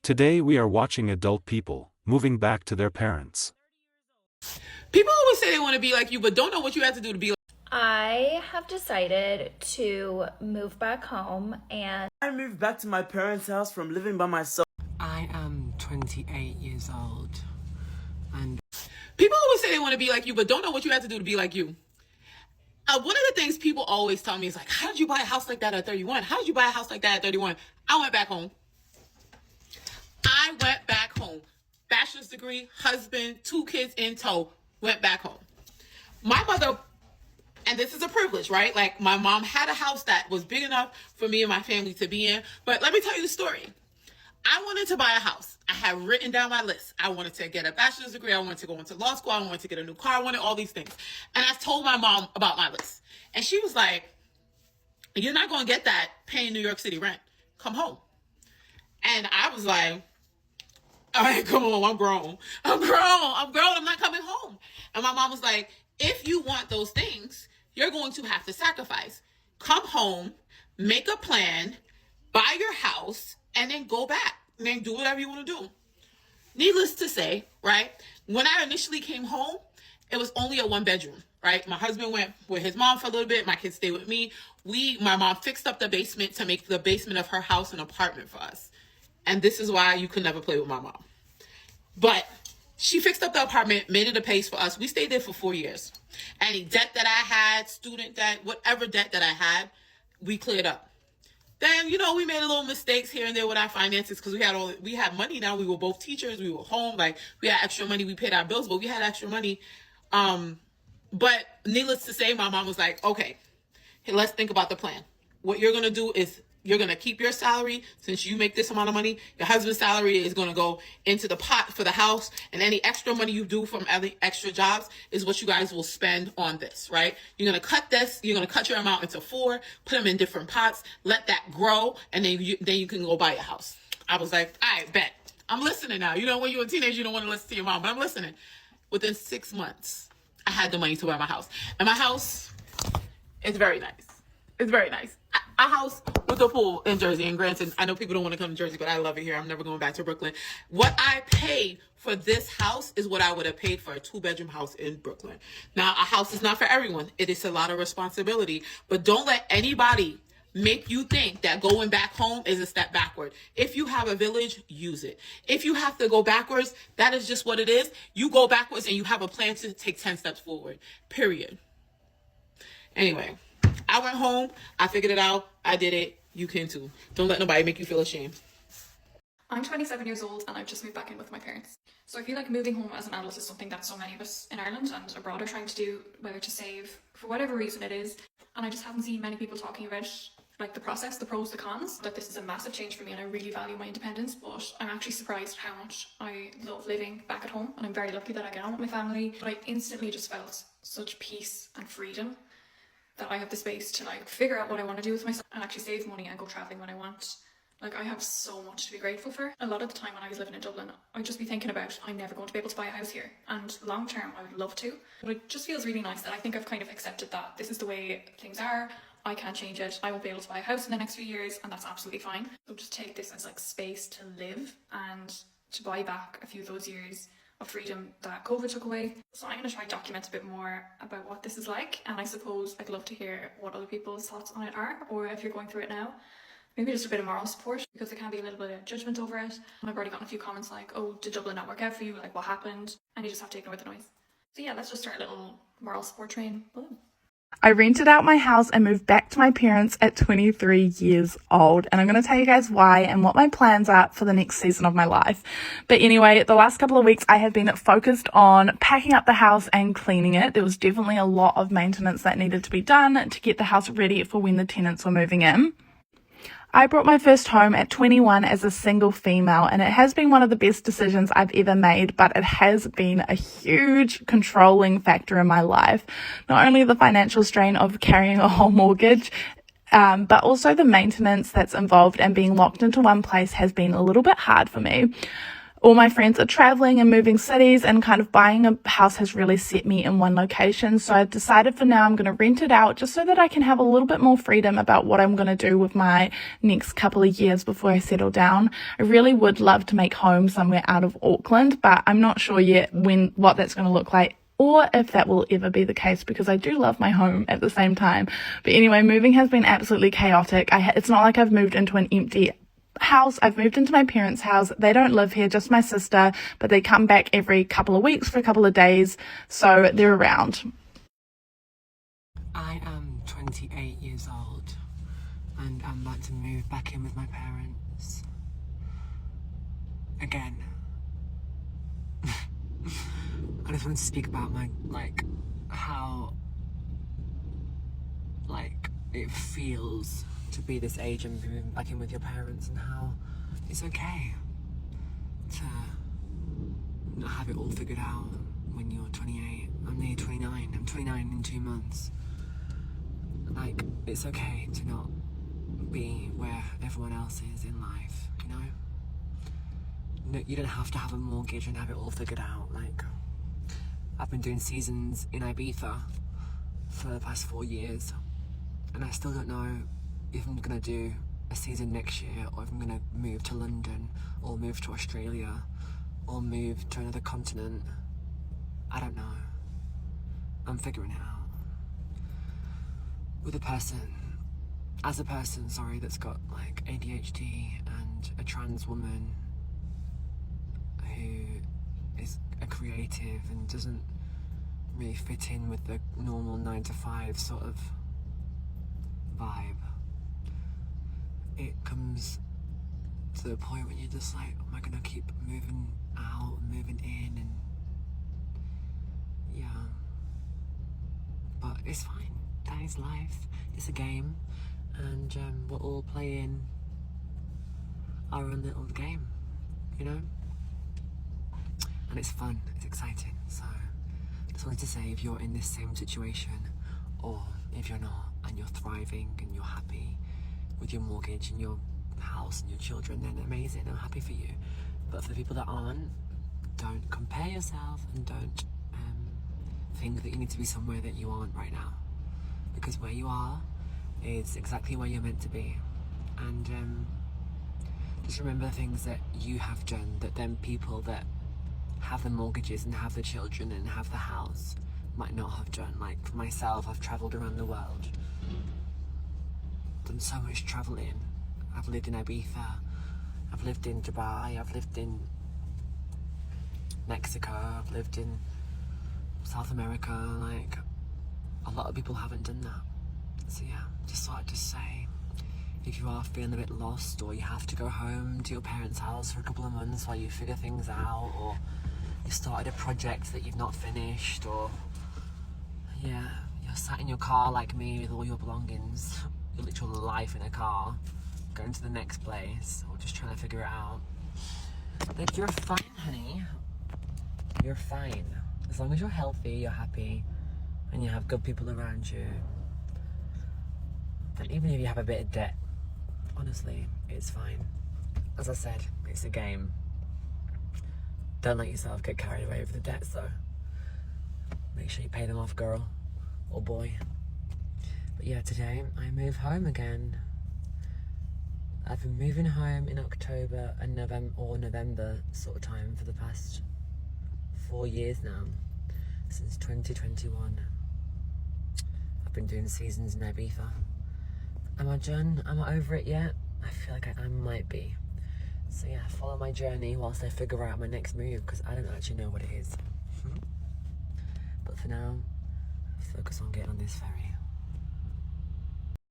Today we are watching adult people moving back to their parents. People always say they want to be like you, but don't know what you have to do to be like. I have decided to move back home, and I moved back to my parents' house from living by myself. I am 28 years old, and People always say they want to be like you, but don't know what you have to do to be like you. One of the things people always tell me is like, how did you buy a house like that at 31? How did you buy a house like that at 31? I went back home. Bachelor's degree, husband, 2 kids in tow, went back home. My mother, and this is a privilege, right? Like, my mom had a house that was big enough for me and my family to be in. But let me tell you the story. I wanted to buy a house. I had written down my list. I wanted to get a bachelor's degree. I wanted to go into law school. I wanted to get a new car. I wanted all these things. And I told my mom about my list. And she was like, you're not going to get that paying New York City rent. Come home. And I was like, all right, come on. I'm grown. I'm not coming home. And my mom was like, if you want those things, you're going to have to sacrifice. Come home, make a plan, buy your house, and then go back. And then do whatever you want to do. Needless to say, right, when I initially came home, it was only a 1-bedroom, right? My husband went with his mom for a little bit. My kids stayed with me. My mom fixed up the basement to make the basement of her house an apartment for us. And this is why you could never play with my mom. But she fixed up the apartment, made it a place for us. We stayed there for 4 years. Any debt that I had, student debt, whatever debt that I had, we cleared up. Then, we made a little mistakes here and there with our finances because we had money now. We were both teachers. We were home. Like, we had extra money. We paid our bills, but we had extra money. But needless to say, my mom was like, okay, let's think about the plan. What you're going to do is you're going to keep your salary. Since you make this amount of money, your husband's salary is going to go into the pot for the house. And any extra money you do from any extra jobs is what you guys will spend on this, right? You're going to cut this. You're going to cut your amount into 4, put them in different pots, let that grow, and then you can go buy a house. I was like, all right, bet. I'm listening now. When you're a teenager, you don't want to listen to your mom, but I'm listening. Within 6 months, I had the money to buy my house. And my house is very nice. It's very nice. A house with a pool in Jersey. And granted, I know people don't want to come to Jersey, but I love it here. I'm never going back to Brooklyn. What I paid for this house is what I would have paid for a 2-bedroom house in Brooklyn. Now, a house is not for everyone. It is a lot of responsibility. But don't let anybody make you think that going back home is a step backward. If you have a village, use it. If you have to go backwards, that is just what it is. You go backwards and you have a plan to take 10 steps forward. Period. Anyway. I went home, I figured it out, I did it, you can too. Don't let nobody make you feel ashamed. I'm 27 years old and I've just moved back in with my parents. So I feel like moving home as an adult is something that so many of us in Ireland and abroad are trying to do, whether to save, for whatever reason it is. And I just haven't seen many people talking about like the process, the pros, the cons, that this is a massive change for me and I really value my independence, but I'm actually surprised how much I love living back at home and I'm very lucky that I get on with my family. But I instantly just felt such peace and freedom that I have the space to like figure out what I want to do with myself and actually save money and go traveling when I want. Like, I have so much to be grateful for. A lot of the time when I was living in Dublin, I'd just be thinking about, I'm never going to be able to buy a house here. And long term, I would love to. But it just feels really nice that I think I've kind of accepted that this is the way things are. I can't change it. I won't be able to buy a house in the next few years, and that's absolutely fine. So just take this as like space to live and to buy back a few of those years of freedom that COVID took away. So I'm going to try and document a bit more about what this is like, and I suppose I'd love to hear what other people's thoughts on it are, or if you're going through it now, maybe just a bit of moral support, because there can be a little bit of judgment over it. And I've already gotten a few comments like, oh, did Dublin not work out for you? Like, what happened? And you just have to ignore the noise. So yeah, let's just start a little moral support train. Boom. I rented out my house and moved back to my parents at 23 years old. And I'm going to tell you guys why and what my plans are for the next season of my life. But anyway, the last couple of weeks I have been focused on packing up the house and cleaning it. There was definitely a lot of maintenance that needed to be done to get the house ready for when the tenants were moving in. I bought my first home at 21 as a single female, and it has been one of the best decisions I've ever made, but it has been a huge controlling factor in my life. Not only the financial strain of carrying a whole mortgage, but also the maintenance that's involved, and being locked into one place has been a little bit hard for me. all my friends are traveling and moving cities, and kind of buying a house has really set me in one location. So I've decided for now I'm going to rent it out just so that I can have a little bit more freedom about what I'm going to do with my next couple of years before I settle down. I really would love to make home somewhere out of Auckland, but I'm not sure yet what that's going to look like, or if that will ever be the case, because I do love my home at the same time. But anyway, moving has been absolutely chaotic. It's not like I've moved into an empty house. I've moved into my parents' house. They don't live here, just my sister, but they come back every couple of weeks for a couple of days, so they're around. I am 28 years old and I'm about to move back in with my parents. Again. I just want to speak about how it feels to be this age and moving back in with your parents, and how it's okay to not have it all figured out when you're 28. I'm nearly 29. I'm 29 in 2 months. It's okay to not be where everyone else is in life, you know? No, you don't have to have a mortgage and have it all figured out. I've been doing seasons in Ibiza for the past 4 years, and I still don't know if I'm gonna do a season next year, or if I'm gonna move to London, or move to Australia, or move to another continent. I don't know. I'm figuring it out. As a person, that's got ADHD, and a trans woman who is a creative and doesn't really fit in with the normal 9 to 5 sort of vibe. It comes to the point when you're just like, am I gonna keep moving out and moving in? And yeah, but it's fine. That is life. It's a game, and we're all playing our own little game, you know? And it's fun, it's exciting. So I just wanted to say, if you're in this same situation, or if you're not, and you're thriving and you're happy with your mortgage and your house and your children, then amazing, I'm happy for you. But for the people that aren't, don't compare yourself, and don't think that you need to be somewhere that you aren't right now, because where you are is exactly where you're meant to be. And just remember the things that you have done that then people that have the mortgages and have the children and have the house might not have done. Like for myself, I've travelled around the world, done so much travelling. I've lived in Ibiza, I've lived in Dubai, I've lived in Mexico, I've lived in South America. Like, a lot of people haven't done that. So yeah, just thought I'd just say, if you are feeling a bit lost, or you have to go home to your parents' house for a couple of months while you figure things out, or you started a project that you've not finished, or yeah, you're sat in your car like me with all your belongings, your literal life in a car, going to the next place, or just trying to figure it out, like, you're fine, honey. You're fine. As long as you're healthy, you're happy, and you have good people around you. And even if you have a bit of debt, honestly, it's fine. As I said, it's a game. Don't let yourself get carried away with the debts, though. Make sure you pay them off, girl or boy. But yeah, today I move home again. I've been moving home in October and November sort of time for the past 4 years now, since 2021. I've been doing seasons in Ibiza. Am I done? Am I over it yet? I feel like I might be. So yeah, follow my journey whilst I figure out my next move, because I don't actually know what it is. But for now, focus on getting on this ferry.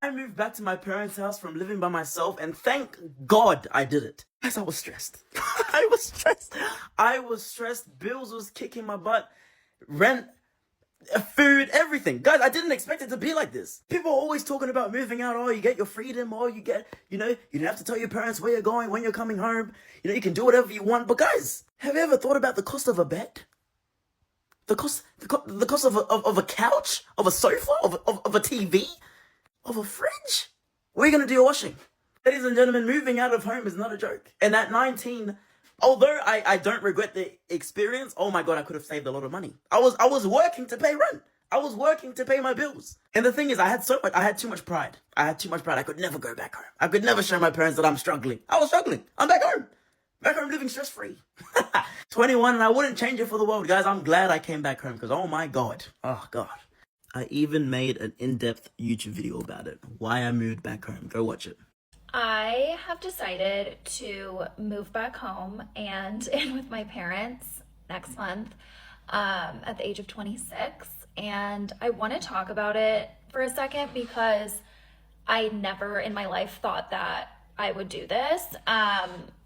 I moved back to my parents' house from living by myself, and thank God I did it. Guys, I was stressed. I was stressed. Bills was kicking my butt. Rent, food, everything. Guys, I didn't expect it to be like this. People are always talking about moving out. Oh, you get your freedom. Oh, you get, you don't have to tell your parents where you're going, when you're coming home. You can do whatever you want. But guys, have you ever thought about the cost of a bed? The cost of a couch? Of a sofa? Of a TV? Of a fridge? Where are you going to do your washing? Ladies and gentlemen, moving out of home is not a joke. And at 19, Although I don't regret the experience, oh my God, I could have saved a lot of money. I was working to pay rent. I was working to pay my bills. And the thing is, I had too much pride. I could never go back home. I could never show my parents that I'm struggling. I was struggling. I'm back home. Back home living stress-free. 21 and I wouldn't change it for the world. Guys, I'm glad I came back home because oh my God. Oh God. I even made an in-depth YouTube video about it. Why I moved back home. Go watch it. I have decided to move back home and in with my parents next month at the age of 26. And I want to talk about it for a second because I never in my life thought that I would do this.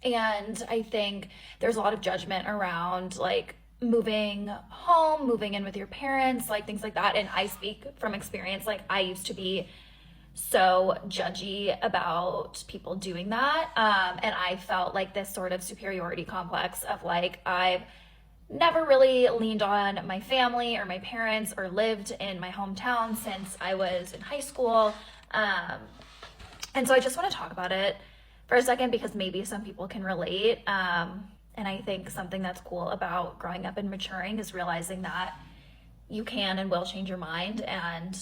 And I think there's a lot of judgment around like moving home, moving in with your parents, like things like that. And I speak from experience. Like I used to be so judgy about people doing that. And I felt like this sort of superiority complex of like, I've never really leaned on my family or my parents or lived in my hometown since I was in high school. And so I just want to talk about it for a second because maybe some people can relate. And I think something that's cool about growing up and maturing is realizing that you can and will change your mind and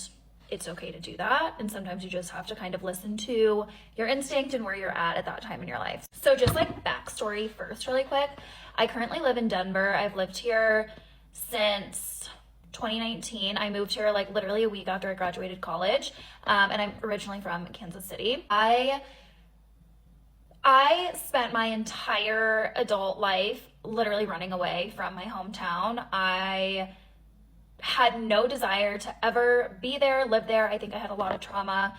it's okay to do that. And sometimes you just have to kind of listen to your instinct and where you're at that time in your life. So just like backstory first really quick, I currently live in Denver. I've lived here since 2019. I moved here like literally a week after I graduated college. And I'm originally from Kansas City. I spent my entire adult life literally running away from my hometown. I had no desire to ever be there, live there. I think I had a lot of trauma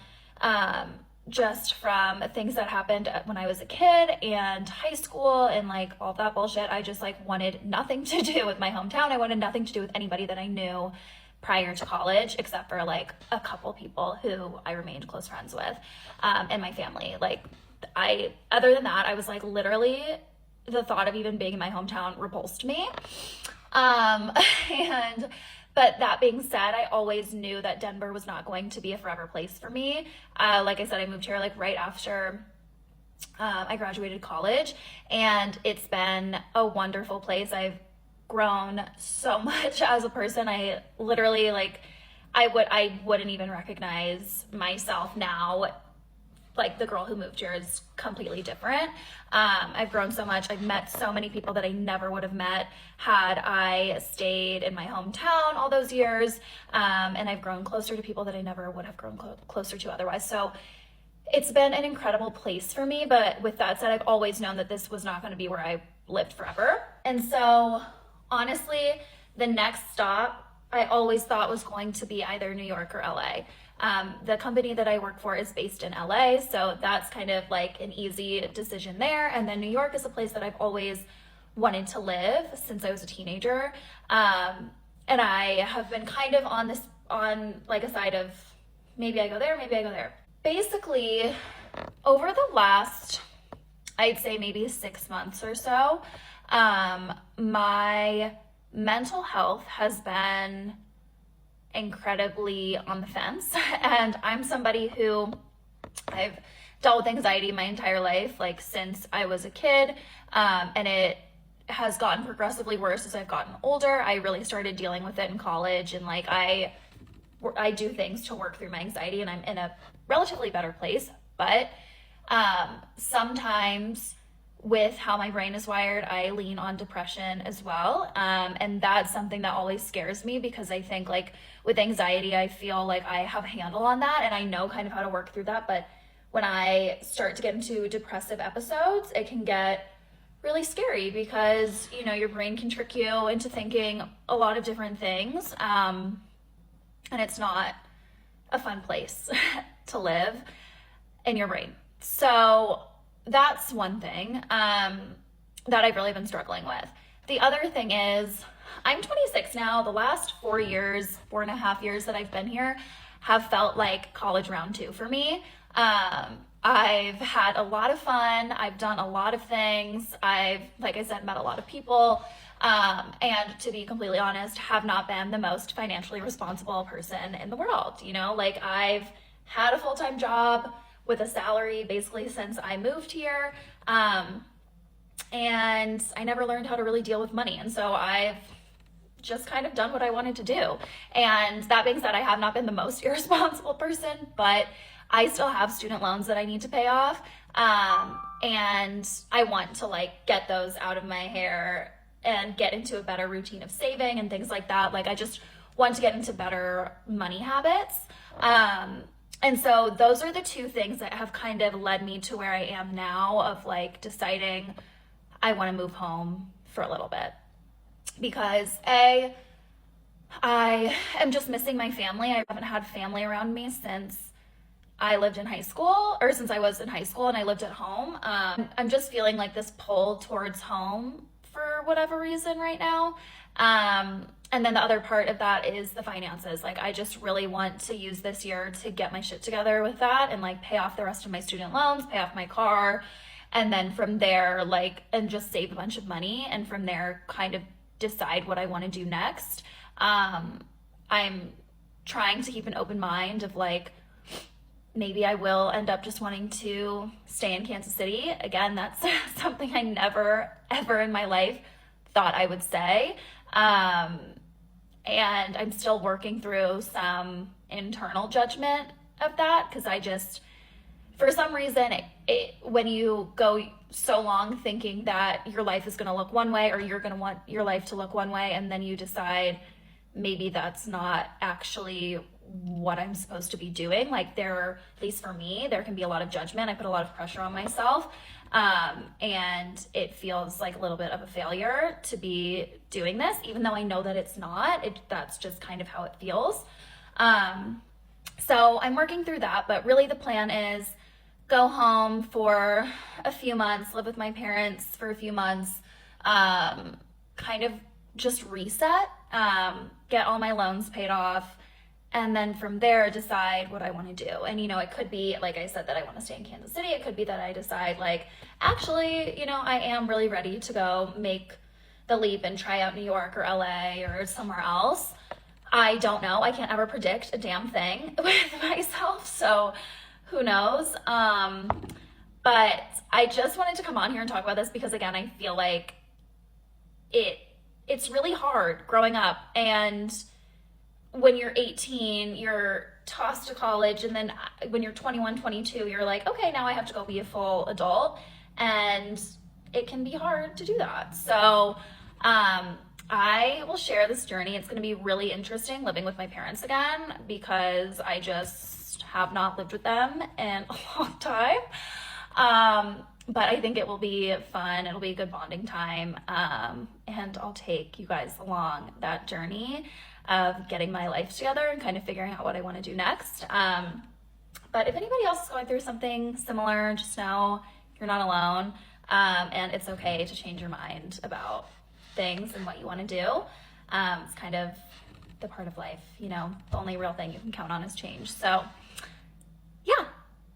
just from things that happened when I was a kid and high school and like all that bullshit. I just like wanted nothing to do with my hometown. I wanted nothing to do with anybody that I knew prior to college, except for like a couple people who I remained close friends with and my family. Like other than that, I was like literally the thought of even being in my hometown repulsed me. But that being said, I always knew that Denver was not going to be a forever place for me. Like I said, I moved here like right after I graduated college, and it's been a wonderful place. I've grown so much as a person. I literally like, I wouldn't even recognize myself now. Like the girl who moved here is completely different. I've grown so much. I've met so many people that I never would have met had I stayed in my hometown all those years. And I've grown closer to people that I never would have grown closer to otherwise. So it's been an incredible place for me. But with that said, I've always known that this was not going to be where I lived forever. And so honestly, the next stop I always thought was going to be either New York or LA. The company that I work for is based in LA, so that's kind of like an easy decision there. And then New York is a place that I've always wanted to live since I was a teenager. And I have been kind of on like a side of maybe I go there, maybe I go there. Basically, over the last, I'd say maybe 6 months or so, my mental health has been incredibly on the fence. And I'm somebody who I've dealt with anxiety my entire life, like since I was a kid. And it has gotten progressively worse as I've gotten older. I really started dealing with it in college, and like I do things to work through my anxiety, and I'm in a relatively better place. But sometimes with how my brain is wired, I lean on depression as well. And that's something that always scares me, because I think like with anxiety, I feel like I have a handle on that and I know kind of how to work through that. But when I start to get into depressive episodes, it can get really scary because, you know, your brain can trick you into thinking a lot of different things. And it's not a fun place to live in your brain. So that's one thing that I've really been struggling with. The other thing is I'm 26 now. The last 4.5 years that I've been here have felt like college round 2 for me. I've had a lot of fun. I've done a lot of things. I've, like I said, met a lot of people. And to be completely honest, have not been the most financially responsible person in the world. You know, like I've had a full-time job with a salary basically since I moved here. and I never learned how to really deal with money. And so I've just kind of done what I wanted to do. And that being said, I have not been the most irresponsible person, but I still have student loans that I need to pay off. And I want to like get those out of my hair and get into a better routine of saving and things like that. Like I just want to get into better money habits. And so those are the two things that have kind of led me to where I am now, of like deciding I want to move home for a little bit. Because I am just missing my family. I haven't had family around me since I lived in high school, or since I was in high school and I lived at home. I'm just feeling like this pull towards home for whatever reason right now. And then the other part of that is the finances. Like I just really want to use this year to get my shit together with that and like pay off the rest of my student loans, pay off my car, and then from there, like, and just save a bunch of money, and from there kind of decide what I want to do next. I'm trying to keep an open mind of like, maybe I will end up just wanting to stay in Kansas City. Again, that's something I never, ever in my life thought I would say. And I'm still working through some internal judgment of that, because I just, for some reason, when you go so long thinking that your life is going to look one way, or you're going to want your life to look one way, and then you decide maybe that's not actually what I'm supposed to be doing. Like at least for me, there can be a lot of judgment. I put a lot of pressure on myself. And it feels like a little bit of a failure to be doing this, even though I know that it's not. That's just kind of how it feels. So I'm working through that, but really the plan is go home for a few months, live with my parents for a few months, kind of just reset, get all my loans paid off, and then from there decide what I want to do. And, it could be, like I said, that I want to stay in Kansas City. It could be that I decide, like, actually, I am really ready to go make the leap and try out New York or LA or somewhere else. I don't know. I can't ever predict a damn thing with myself. So who knows? But I just wanted to come on here and talk about this because, again, I feel like it's really hard growing up. And when you're 18, you're tossed to college, and then when you're 21, 22, you're like, okay, now I have to go be a full adult, and it can be hard to do that. So I will share this journey. It's going to be really interesting living with my parents again, because I just have not lived with them in a long time. But I think it will be fun. It'll be a good bonding time. And I'll take you guys along that journey of getting my life together and kind of figuring out what I want to do next. But if anybody else is going through something similar, just know you're not alone. And it's okay to change your mind about things and what you want to do. It's kind of the part of life, the only real thing you can count on is change. So yeah,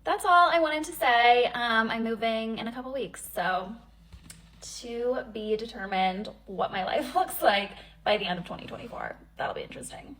that's all I wanted to say. I'm moving in a couple weeks, so to be determined what my life looks like by the end of 2024. That'll be interesting.